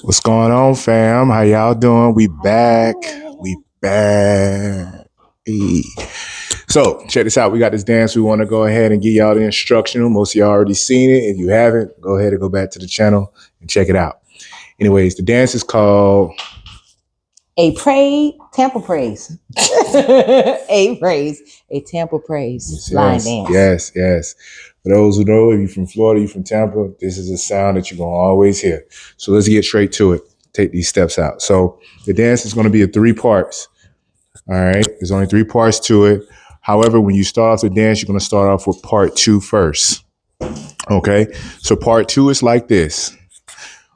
What's going on, fam? How y'all doing? We back. We back. Hey. So check this out. We got this dance. We want to go ahead and give y'all the instructional. Most of y'all already seen it. If you haven't, go ahead and go back to the channel and check it out. Anyways, the dance is called Tampa praise. A Tampa praise line dance. Yes. For those who know, if you're from Florida, you're from Tampa, this is a sound that you're going to always hear. So let's get straight to it. Take these steps out. So the dance is going to be in 3 parts. All right. There's only 3 parts to it. However, when you start off the dance, you're going to start off with part 2 first. Okay. So part 2 is like this.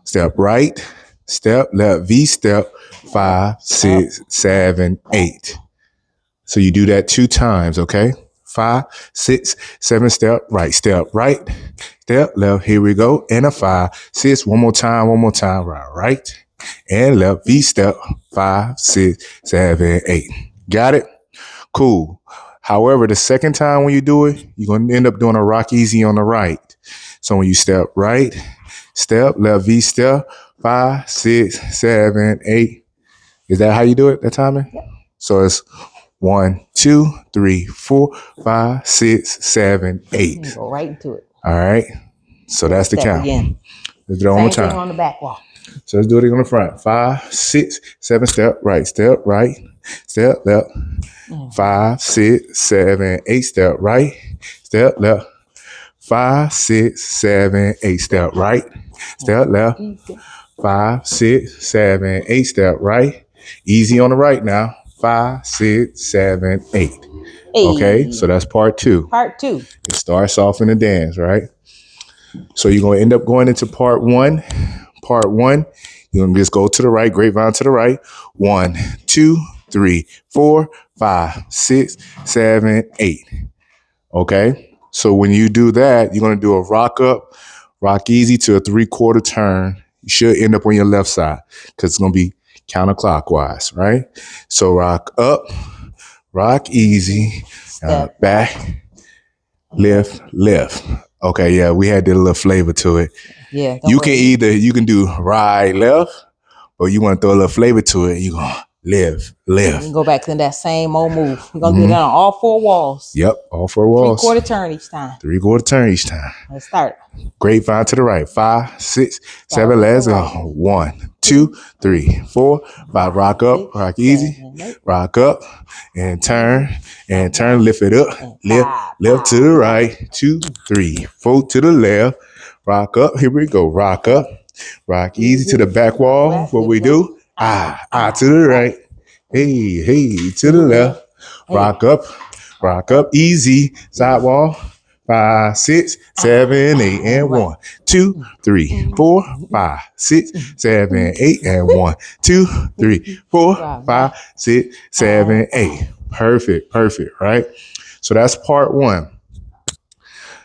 Step right, step left, V step, 5, 6, 7, 8. So you do that 2 times. Okay. 5, 6, 7, step right, step left. Here we go. And a 5, 6, one more time, right, and left, V step, 5, 6, 7, 8. Got it? Cool. However, the second time when you do it, you're going to end up doing a rock easy on the right. So when you step right, step left, V step, 5, 6, 7, 8. Is that how you do it, that timing? Yep. So it's 1, 2, 3, 4, 5, 6, 7, 8. Go right into it. All right. So that's the count. Again. Let's do it one more time. Same thing on the back wall. So let's do it on the front. 5, 6, 7, step right, step left. 5, 6, 7, 8, step right, step left. 5, 6, 7, 8, step right, step left. 5, 6, 7, 8, step right. Easy on the right now. 5, 6, 7, 8. Okay, so that's part 2. Part 2. It starts off in the dance, right? So you're going to end up going into part 1. Part 1, you're going to just go to the right, grapevine to the right. 1, 2, 3, 4, 5, 6, 7, 8. Okay, so when you do that, you're going to do a rock up, rock easy to a 3/4 turn. You should end up on your left side because it's going to be counterclockwise, right? So rock up, rock easy, back, left. Okay, yeah, we had a little flavor to it. Yeah. You can do right, left, or you want to throw a little flavor to it. You're going to left. You can go back to that same old move. We're going to do that on all 4 walls. Yep, all 4 walls. 3/4 turn each time. 3/4 turn each time. Let's start. Grapevine to the right. 5, 6, 7, let's go. 1, 2, 3, 4, 5. Rock up, rock easy, rock up, and turn, lift it up, left to the right, 2, 3, 4 to the left, rock up, here we go, rock up, rock easy to the back wall, what we do, to the right, hey, to the left, rock up, easy, side wall, 5, 6, 7, 8, and 1, 2, 3, 4, 5, 6, 7, 8, and 1, 2, 3, 4, 5, 6, 7, 8. Perfect, right? So that's part 1.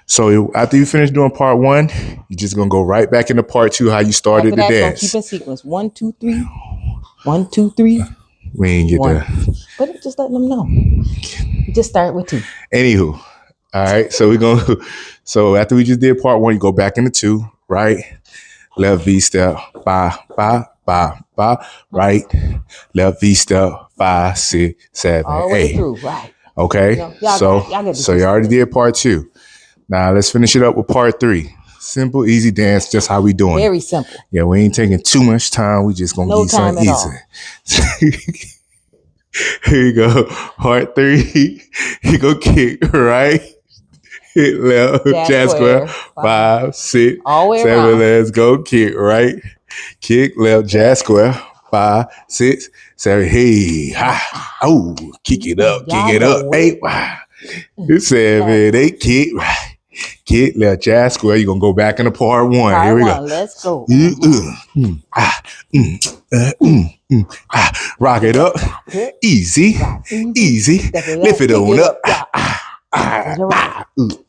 So after you finish doing part 1, you're just gonna go right back into part 2, how you started the dance. Keep in sequence. 1, 2, 3. 1, 2, 3. We ain't get there. But just letting them know. Just start with 2. Anywho. All right, so after we just did part 1, you go back into 2, right, left V step, 5, right, left V step, 5, 6, 7, all the 8. way through, right? Okay, so you already did part 2. Now let's finish it up with part 3. Simple, easy dance, just how we doing. Very simple. Yeah, we ain't taking too much time. We just gonna give you something easy. Here you go, part 3. You go kick right. Hit left, jazz square, 5, 6, 7, let's go, kick right, kick left, jazz square, 5, 6, 7, hey, oh, kick it up, 8, 7, 8, kick right, kick left, jazz square. You're gonna go back into part 1. Here we go. Let's go. Rock it up, easy, lift it on up.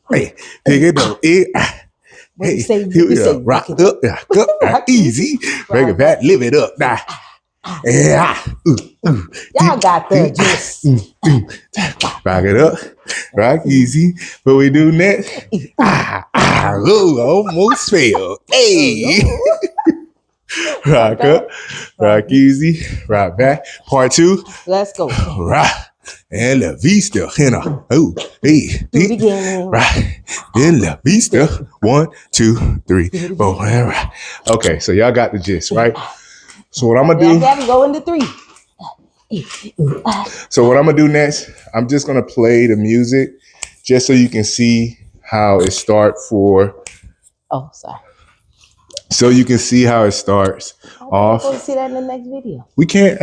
Hey, pick it up. Here we go. Rock up, easy. Bring it back, lift it up. Y'all got the juice. Rock it up, rock easy. What we do next? Almost failed. Hey. rock up, rock easy, rock back. Part 2, Let's go. rock and la vista. Oh, hey, Do it again. rock and la vista. 1, 2, 3, 4, and rock. Okay, so y'all got the gist, right? So what I'm gonna Now do? Gabby, go into 3. So what I'm gonna do next? I'm just gonna play the music, just so you can see how it starts for. Oh, sorry. So you can see how it starts We'll off. see that in the next video. We can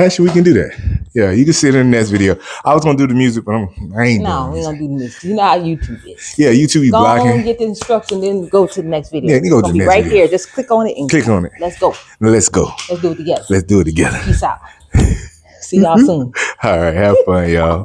do that. Yeah, you can see it in the next video. I was gonna do the music, but I ain't No, doing we music. don't do the music. You know how YouTube is. Yeah, YouTube be Go on, blocking. get the instruction, then go to the next video. Yeah, you go It's to gonna the be next right video. here. Just click on it and Click on it. let's go. Let's go. Let's do it together. Let's do it together. Peace out. See y'all soon. All right, have fun, y'all.